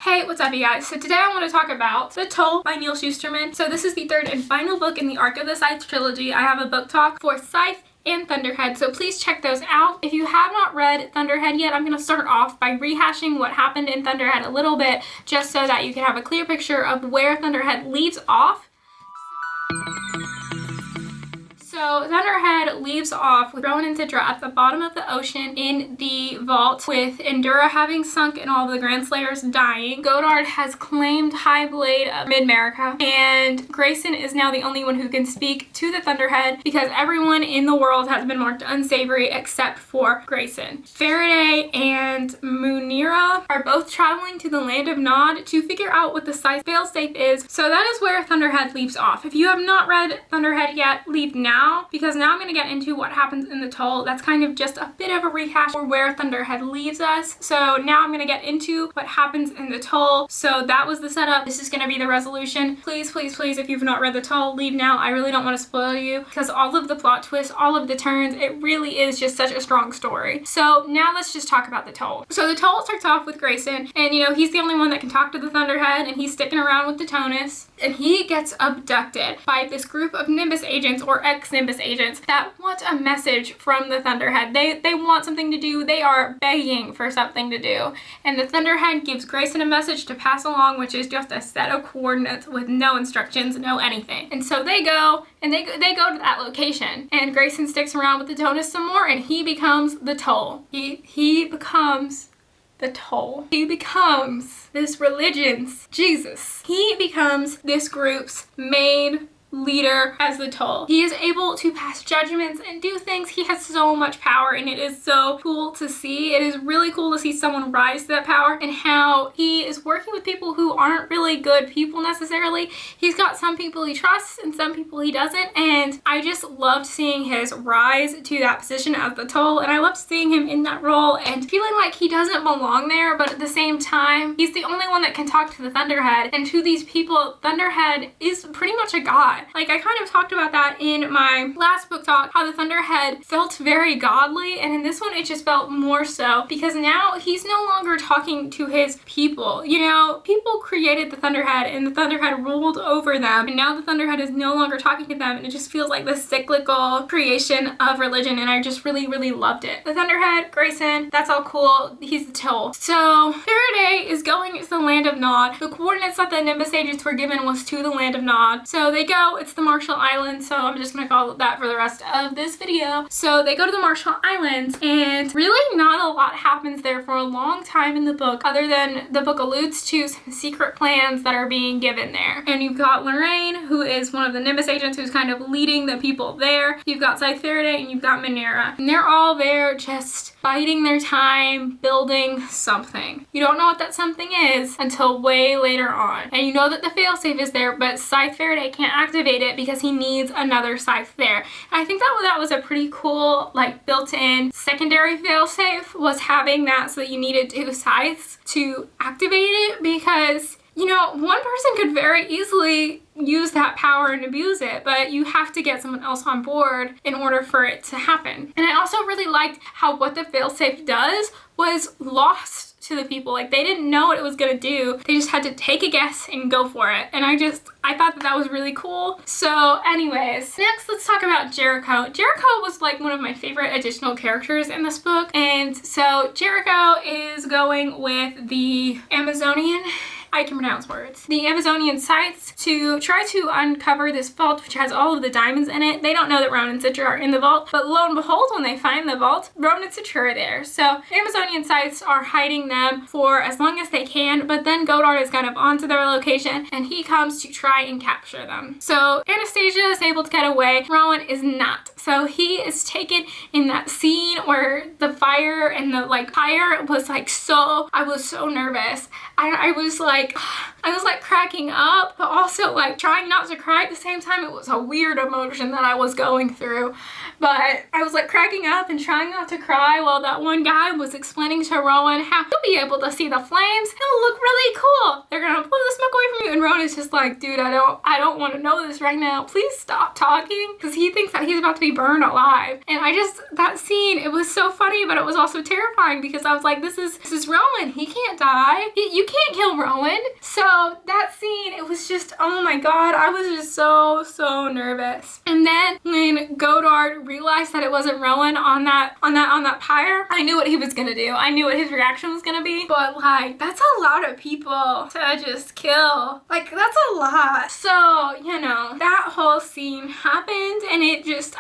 Hey, what's up you guys? So today I want to talk about The Toll by NEAL Shusterman. So this is the third and final book in the arc of the SCYTHE trilogy. I have a book talk for SCYTHE and Thunderhead, so please check those out. If you have not read Thunderhead yet, I'm going to start off by rehashing what happened in Thunderhead a little bit, just so that you can have a clear picture of where Thunderhead leaves off. So Thunderhead leaves off with Rowan and Sidra at the bottom of the ocean in the vault, with Endura having sunk and all of the Grand Slayers dying. Godard has claimed High Blade of Mid-America, and Grayson is now the only one who can speak to the Thunderhead because everyone in the world has been marked unsavory except for Grayson. Faraday and Munira are both traveling to the land of Nod to figure out what the SCYTHE failsafe is. So that is where Thunderhead leaves off. If you have not read Thunderhead yet, leave now, because now I'm going to get into what happens in the Toll. That's kind of just a bit of a rehash for where Thunderhead leaves us. So now I'm going to get into what happens in the Toll. So that was the setup. This is going to be the resolution. Please, please, please, if you've not read the Toll, leave now. I really don't want to spoil you because all of the plot twists, all of the turns, it really is just such a strong story. So now let's just talk about the Toll. So the Toll starts off with Grayson, and you know, he's the only one that can talk to the Thunderhead, and he's sticking around with the Tonus, and he gets abducted by this group of Nimbus agents or ex-Nimbus agents that want a message from the Thunderhead. They want something to do. They are begging for something to do. And the Thunderhead gives Grayson a message to pass along, which is just a set of coordinates with no instructions, no anything. And so they go, and they go to that location. And Grayson sticks around with the Tonus some more, and he becomes the Toll. He becomes the Toll. He becomes this religion's Jesus. He becomes this group's main leader as the Toll. He is able to pass judgments and do things. He has so much power, and it is so cool to see. It is really cool to see someone rise to that power, and how he is working with people who aren't really good people necessarily. He's got some people he trusts and some people he doesn't, and I just loved seeing his rise to that position as the Toll, and I loved seeing him in that role and feeling like he doesn't belong there, but at the same time, he's the only one that can talk to the Thunderhead, and to these people, Thunderhead is pretty much a god. Like, I kind of talked about that in my last book talk, how the Thunderhead felt very godly, and in this one it just felt more so, because now he's no longer talking to his people. You know, people created the Thunderhead, and the Thunderhead ruled over them, and now the Thunderhead is no longer talking to them, and it just feels like this cyclical creation of religion, and I just really, really loved it. The Thunderhead, Grayson, that's all cool. He's the Toll. So Faraday is going to the land of Nod. The coordinates that the Nimbus agents were given was to the land of Nod. So they go. It's the Marshall Islands, so I'm just gonna call it that for the rest of this video. So they go to the Marshall Islands, and really not a lot happens there for a long time in the book, other than the book alludes to some secret plans that are being given there. And you've got Lorraine, who is one of the Nimbus agents who's kind of leading the people there. You've got SCYTHE Faraday, and you've got Munira. And they're all there just biding their time, building something. You don't know what that something is until way later on. And you know that the failsafe is there, but SCYTHE Faraday can't activate it because he needs another SCYTHE there. And I think that was a pretty cool, like, built-in secondary failsafe, was having that, so that you needed two SCYTHEs to activate it, because you know, one person could very easily use that power and abuse it, but you have to get someone else on board in order for it to happen. And I also really liked how what the failsafe does was lost to the people. Like, they didn't know what it was gonna do. They just had to take a guess and go for it. And I thought that was really cool. So anyways, next let's talk about Jericho. Jericho was like one of my favorite additional characters in this book. And so Jericho is going with the Amazonian, I can pronounce words, the Amazonian SCYTHEs, to try to uncover this vault which has all of the diamonds in it. They don't know that Rowan and Sidra are in the vault, but lo and behold, when they find the vault, Rowan and Sidra are there. So Amazonian SCYTHEs are hiding them for as long as they can, but then Godard is kind of onto their location, and he comes to try and capture them. So Anastasia is able to get away, Rowan is not. So he is taken in that scene where the fire and the fire was like, so, I was so nervous. I was like cracking up, but also like trying not to cry at the same time. It was a weird emotion that I was going through, but I was like cracking up and trying not to cry while that one guy was explaining to Rowan how you'll be able to see the flames. It'll look really cool. They're gonna blow the smoke away from and Rowan is just like, dude, I don't want to know this right now. Please stop talking, because he thinks that he's about to be burned alive. And that scene, it was so funny, but it was also terrifying, because I was like, this is Rowan. He can't die. You can't kill Rowan. So that scene, it was just, oh my God, I was just so nervous. And then when Godard realized that it wasn't Rowan on that pyre, I knew what he was gonna do. I knew what his reaction was gonna be. But like, that's a lot of people to just kill. Like, that's a lot. So, you know, that whole scene happened, and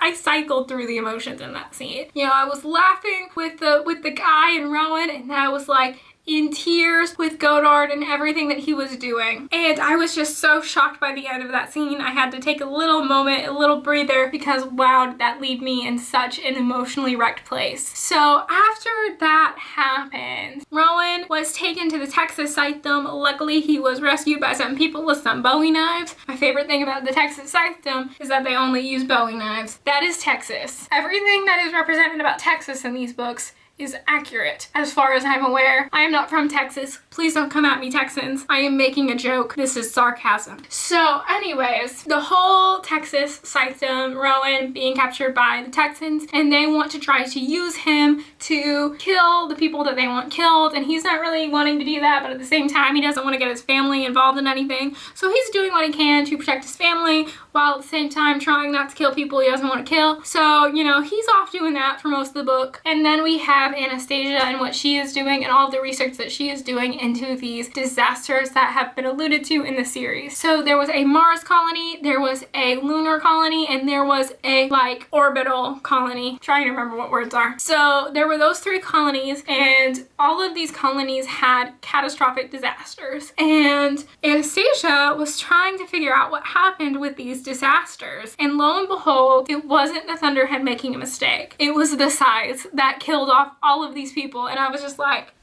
I cycled through the emotions in that scene. You know, I was laughing with the guy and Rowan, and I was like in tears with Godard and everything that he was doing. And I was just so shocked by the end of that scene. I had to take a little moment, a little breather, because wow, did that leave me in such an emotionally wrecked place. So after that happened, Rowan was taken to the Texas Scythedom. Luckily, he was rescued by some people with some Bowie knives. My favorite thing about the Texas Scythedom is that they only use Bowie knives. That is Texas. Everything that is represented about Texas in these books is accurate as far as I'm aware. I am not from Texas. Please don't come at me, Texans. I am making a joke. This is sarcasm. So anyways, the whole Texas Scythedom, Rowan being captured by the Texans, and they want to try to use him to kill the people that they want killed, and he's not really wanting to do that, but at the same time, he doesn't want to get his family involved in anything. So he's doing what he can to protect his family, while at the same time trying not to kill people he doesn't want to kill. So, you know, he's off doing that for most of the book. And then we have Anastasia and what she is doing and all of the research that she is doing into these disasters that have been alluded to in the series. So there was a Mars colony, there was a lunar colony, and there was a like orbital colony. I'm trying to remember what words are. So there were those 3 colonies, and all of these colonies had catastrophic disasters. And Anastasia was trying to figure out what happened with these disasters. And lo and behold, it wasn't the Thunderhead making a mistake. It was the Scythes that killed off all of these people. And I was just like,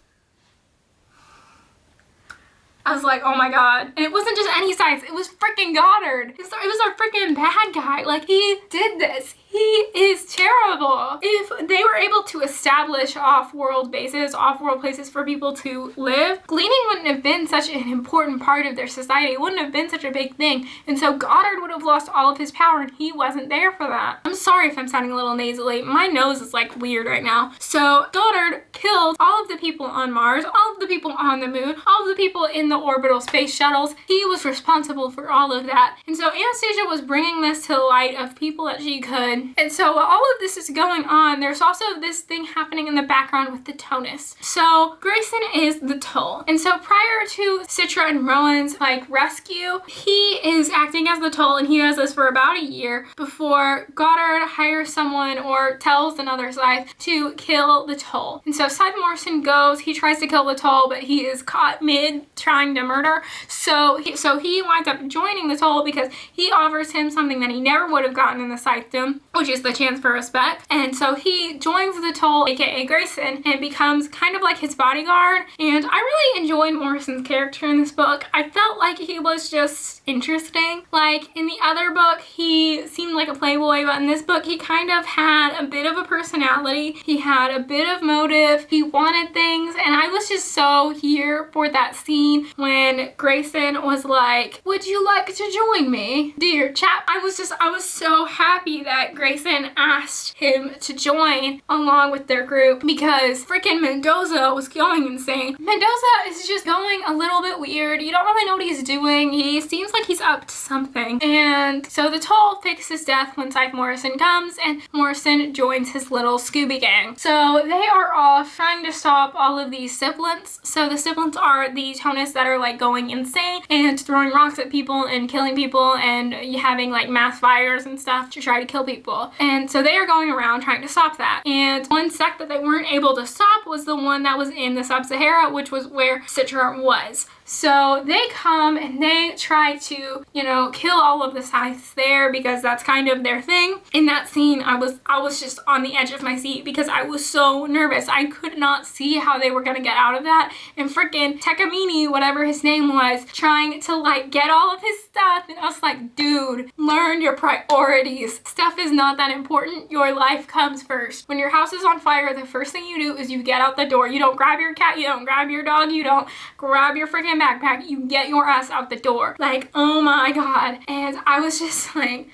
oh my God. And it wasn't just any Scythes, it was freaking Goddard. It was our freaking bad guy. Like, he did this. He is terrible. If they were able to establish off-world bases, off-world places for people to live, gleaning wouldn't have been such an important part of their society. It wouldn't have been such a big thing. And so Goddard would have lost all of his power, and he wasn't there for that. I'm sorry if I'm sounding a little nasally. My nose is like weird right now. So Goddard killed all of the people on Mars, all of the people on the moon, all of the people in the orbital space shuttles. He was responsible for all of that. And so Anastasia was bringing this to the light of people that she could. And so while all of this is going on, there's also this thing happening in the background with the Tonus. So Grayson is the Toll. And so prior to Citra and Rowan's like rescue, he is acting as the Toll, and he does this for about a year before Goddard hires someone or tells another Scythe to kill the Toll. And so Scythe Morrison goes, he tries to kill the Toll, but he is caught mid trying to murder. So he winds up joining the Toll because he offers him something that he never would have gotten in the Scythedom, which is the chance for respect. And so he joins the Toll, aka Grayson, and becomes kind of like his bodyguard. And I really enjoyed Morrison's character in this book. I felt like he was just interesting. Like in the other book, he seemed like a playboy, but in this book, he kind of had a bit of a personality. He had a bit of motive. He wanted things, and I was just so here for that scene when Grayson was like, "Would you like to join me, dear chap?" I was so happy that Grayson asked him to join along with their group, because freaking Mendoza was going insane. Mendoza is just going a little bit weird. You don't really know what he's doing. He seems like he's up to something. And so the Toll fakes his death when Scythe Morrison comes, and Morrison joins his little Scooby gang. So they are off trying to stop all of these sibilants. So the sibilants are the Tonus that are like going insane and throwing rocks at people and killing people and having like mass fires and stuff to try to kill people. And so they are going around trying to stop that. And one sect that they weren't able to stop was the one that was in the Sub-Sahara, which was where Citra was. So they come and they try to, you know, kill all of the Scythes there because that's kind of their thing. In that scene, I was just on the edge of my seat because I was so nervous. I could not see how they were gonna get out of that. And freaking Tekamini, whatever whatever his name was, trying to like get all of his stuff. And I was like, dude, learn your priorities. Stuff is not that important. Your life comes first. When your house is on fire, the first thing you do is you get out the door. You don't grab your cat, you don't grab your dog, you don't grab your freaking backpack, you get your ass out the door. Like, oh my God. And I was just like,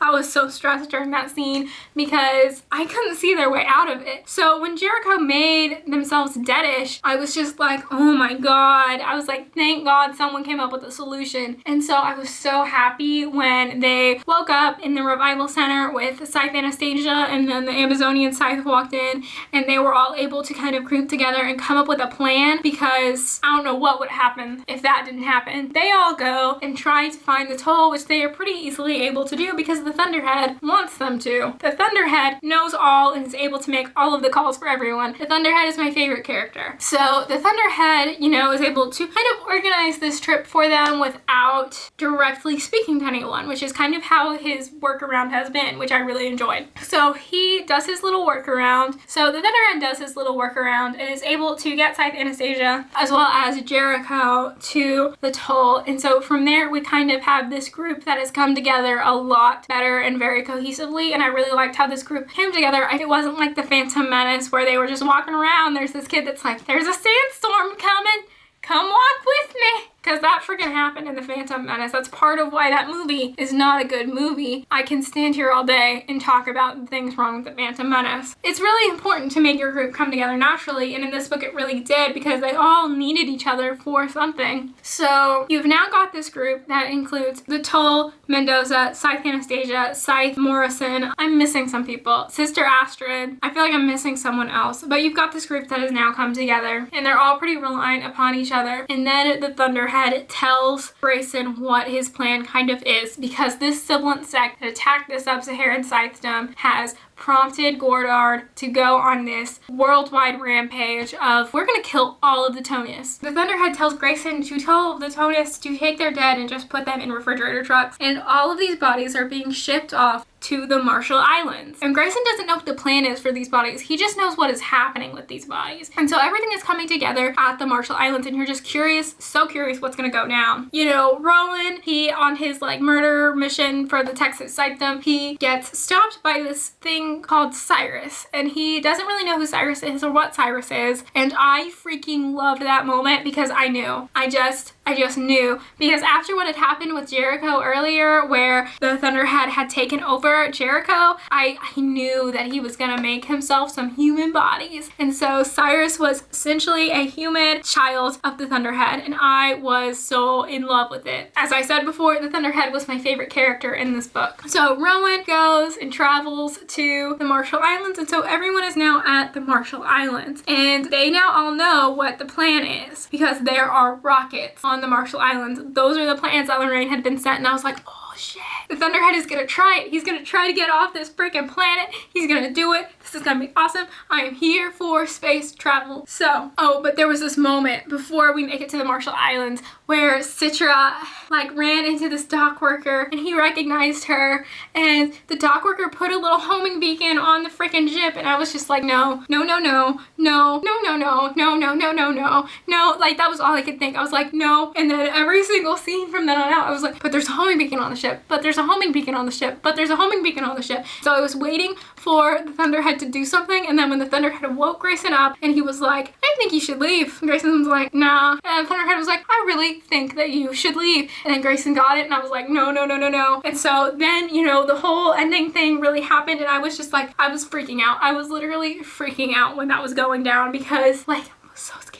I was so stressed during that scene because I couldn't see their way out of it. So when Jericho made themselves deadish, I was just like, oh my God. I was like, thank God someone came up with a solution. And so I was so happy when they woke up in the revival center with Scythe Anastasia, and then the Amazonian Scythe walked in, and they were all able to kind of group together and come up with a plan, because I don't know what would happen if that didn't happen. They all go and try to find the toll, which they are pretty easily able to do because the Thunderhead wants them to. The Thunderhead knows all and is able to make all of the calls for everyone. The Thunderhead is my favorite character. So the Thunderhead, you know, is able to kind of organize this trip for them without directly speaking to anyone, which is kind of how his workaround has been, which I really enjoyed. So he does his little workaround. So the Thunderhead does his little workaround and is able to get Scythe Anastasia as well as Jericho to the toll. And so from there, we kind of have this group that has come together a lot better and very cohesively, and I really liked how this group came together. It wasn't like the Phantom Menace where they were just walking around. There's this kid that's like, there's a sandstorm coming, come walk with me. Because that freaking happened in the Phantom Menace. That's part of why that movie is not a good movie. I can stand here all day and talk about the things wrong with the Phantom Menace. It's really important to make your group come together naturally, and in this book it really did, because they all needed each other for something. So you've now got this group that includes the Toll, Mendoza, Scythe Anastasia, Scythe Morrison. I'm missing some people. Sister Astrid. I feel like I'm missing someone else. But you've got this group that has now come together, and they're all pretty reliant upon each other. And then the Thunderhead tells Grayson what his plan kind of is, because this sibilant sect that attacked the Sub-Saharan Scythedom has prompted Gordard to go on this worldwide rampage of, we're gonna kill all of the Tonists. The Thunderhead tells Grayson to tell the Tonists to take their dead and just put them in refrigerator trucks, and all of these bodies are being shipped off to the Marshall Islands. And Grayson doesn't know what the plan is for these bodies. He just knows what is happening with these bodies. And so everything is coming together at the Marshall Islands, and you're just curious, so curious what's gonna go down. You know, Rowan, he on his like murder mission for the Texas Scythedom, he gets stopped by this thing called Cyrus, and he doesn't really know who Cyrus is or what Cyrus is. And I freaking loved that moment because I knew. I just knew, because after what had happened with Jericho earlier, where the Thunderhead had taken over Jericho, I knew that he was gonna make himself some human bodies. And so Cyrus was essentially a human child of the Thunderhead, and I was so in love with it. As I said before, the Thunderhead was my favorite character in this book. So Rowan goes and travels to the Marshall Islands, and so everyone is now at the Marshall Islands, and they now all know what the plan is, because there are rockets on the Marshall Islands. Those are the plans that Lorraine had been sent, and I was like, oh shit. The Thunderhead is gonna try it. He's gonna try to get off this freaking planet. He's gonna do it. This is gonna be awesome. I am here for space travel. So, oh, but there was this moment before we make it to the Marshall Islands where Citra like ran into this dock worker, and he recognized her, and the dock worker put a little homing beacon on the freaking ship, and I was just like, no, no, no, no, no, no, no, no, no, no, no, no, no, no. Like, that was all I could think. I was like, no. And then every single scene from then on out, I was like, but there's a homing beacon on the ship, but there's a homing beacon on the ship, but there's a homing beacon on the ship. So I was waiting for the Thunderhead to do something, and then when the Thunderhead woke Grayson up and he was like, I think you should leave, Grayson was like, nah. And the Thunderhead was like, I really think that you should leave. And then Grayson got it, and I was like, no, no, no, no, no. And so then, you know, the whole ending thing really happened, and I was just like, I was freaking out. I was literally freaking out when that was going down, because like, I was so scared.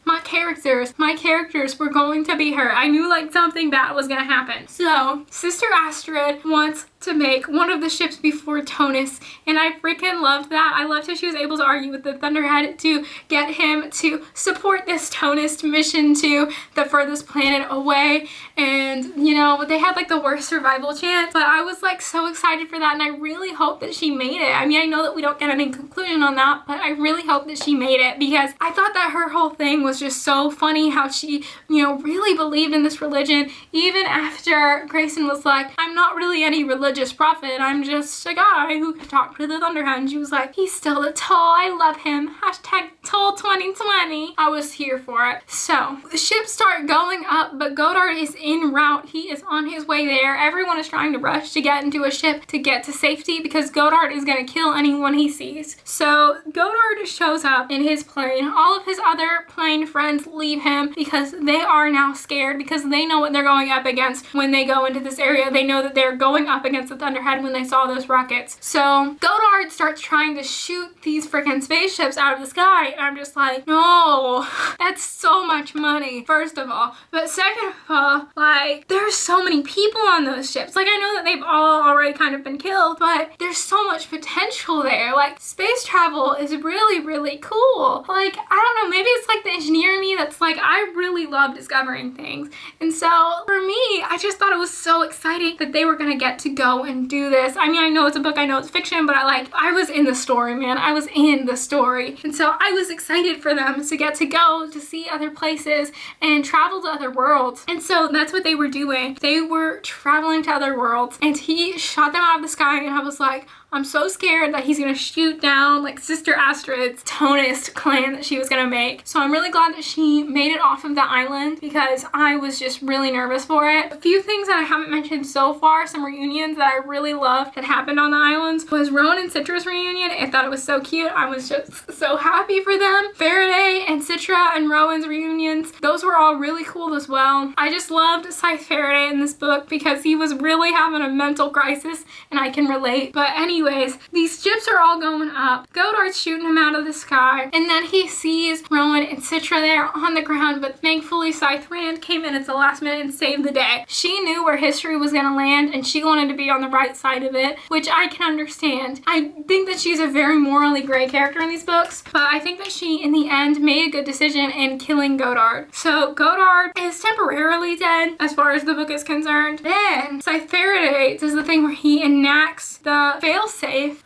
My characters were going to be hurt. I knew like something bad was gonna happen. So Sister Astrid wants to make one of the ships before Tonus, and I freaking loved that. I loved how she was able to argue with the Thunderhead to get him to support this Tonus mission to the furthest planet away. And you know, they had like the worst survival chance, but I was like so excited for that, and I really hope that she made it. I mean, I know that we don't get any conclusion on that, but I really hope that she made it, because I thought that her whole thing was was just so funny how she, you know, really believed in this religion, even after Grayson was like, I'm not really any religious prophet, I'm just a guy who can talk to the Thunderhead. And she was like, he's still a Toll, I love him, hashtag Toll 2020. I was here for it. So the ships start going up, but Godard is en route. He is on his way there. Everyone is trying to rush to get into a ship to get to safety because Godard is going to kill anyone he sees. So Godard shows up in his plane. All of his other plane friends leave him because they are now scared because they know what they're going up against when they go into this area. They know that they're going up against the Thunderhead when they saw those rockets. So Godard starts trying to shoot these freaking spaceships out of the sky, and I'm just like, no, that's so much money, first of all. But second of all, like, there's so many people on those ships. Like, I know that they've all already kind of been killed, but there's so much potential there. Like, space travel is really, really cool. Like, I don't know, maybe it's like the engineer in me that's like, I really love discovering things. And so for me, I just thought it was so exciting that they were gonna get to go and do this. I mean, I know it's a book, I know it's fiction, but I was in the story, man. I was in the story. And so I was excited for them to get to go to see other places and travel to other worlds. And so that's what they were doing. They were traveling to other worlds, and he shot them out of the sky, and I was like, I'm so scared that he's gonna shoot down like Sister Astrid's Tonist clan that she was gonna make. So I'm really glad that she made it off of the island because I was just really nervous for it. A few things that I haven't mentioned so far, some reunions that I really loved that happened on the islands, was Rowan and Citra's reunion. I thought it was so cute. I was just so happy for them. Faraday and Citra and Rowan's reunions, those were all really cool as well. I just loved Scythe Faraday in this book because he was really having a mental crisis, and I can relate. But anyways, these ships are all going up. Godard's shooting him out of the sky, and then he sees Rowan and Citra there on the ground, but thankfully Scythe Rand came in at the last minute and saved the day. She knew where history was gonna land, and she wanted to be on the right side of it, which I can understand. I think that she's a very morally gray character in these books, but I think that she, in the end, made a good decision in killing Godard. So Godard is temporarily dead as far as the book is concerned. Then Scythe Faraday does the thing where he enacts the failsafe.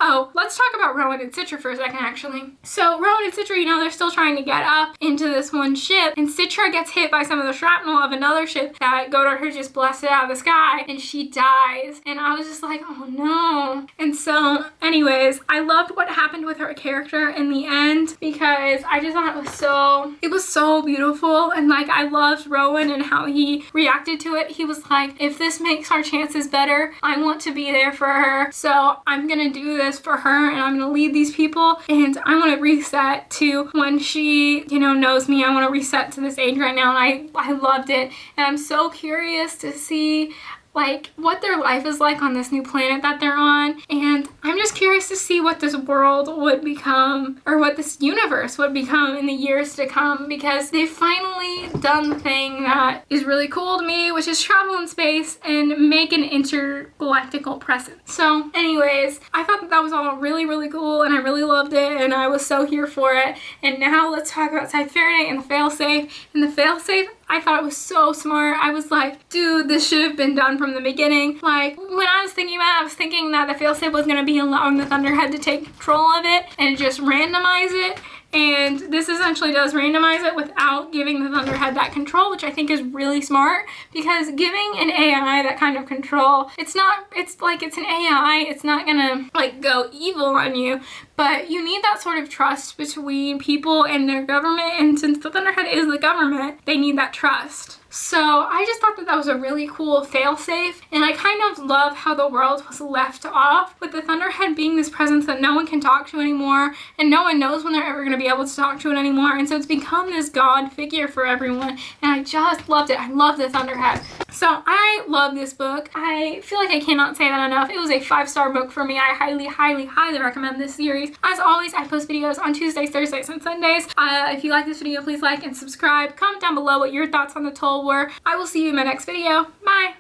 Oh, let's talk about Rowan and Citra for a second, actually. So Rowan and Citra, you know, they're still trying to get up into this one ship, and Citra gets hit by some of the shrapnel of another ship that Godard had just blasted out of the sky, and she dies. And I was just like, oh no. And so anyways, I loved what happened with her character in the end because I just thought it was so beautiful. And like, I loved Rowan and how he reacted to it. He was like, if this makes our chances better, I want to be there for her. So I'm gonna do this for her, and I'm gonna lead these people, and I want to reset to when she, you know, knows me. I want to reset to this age right now, and I loved it, and I'm so curious to see like what their life is like on this new planet that they're on. And I'm just curious to see what this world would become, or what this universe would become in the years to come, because they've finally done the thing that is really cool to me, which is travel in space and make an intergalactical presence. So anyways, I thought that was all really, really cool, and I really loved it, and I was so here for it. And now let's talk about Scythe Faraday and the failsafe. And the failsafe, I thought it was so smart. I was like, dude, this should have been done from the beginning. Like, when I was thinking about it, I was thinking that the failsafe was gonna be allowing the Thunderhead to take control of it and just randomize it. And this essentially does randomize it without giving the Thunderhead that control, which I think is really smart, because giving an AI that kind of control, it's an AI, it's not gonna like go evil on you, but you need that sort of trust between people and their government, and since the Thunderhead is the government, they need that trust. So I just thought that that was a really cool failsafe, and I kind of love how the world was left off with the Thunderhead being this presence that no one can talk to anymore, and no one knows when they're ever going to be able to talk to it anymore, and so it's become this god figure for everyone, and I just loved it. I love the Thunderhead. So I love this book. I feel like I cannot say that enough. It was a 5-star book for me. I highly, highly, highly recommend this series. As always, I post videos on Tuesdays, Thursdays, and Sundays. If you like this video, please like and subscribe. Comment down below what your thoughts on the Toll were. I will see you in my next video. Bye!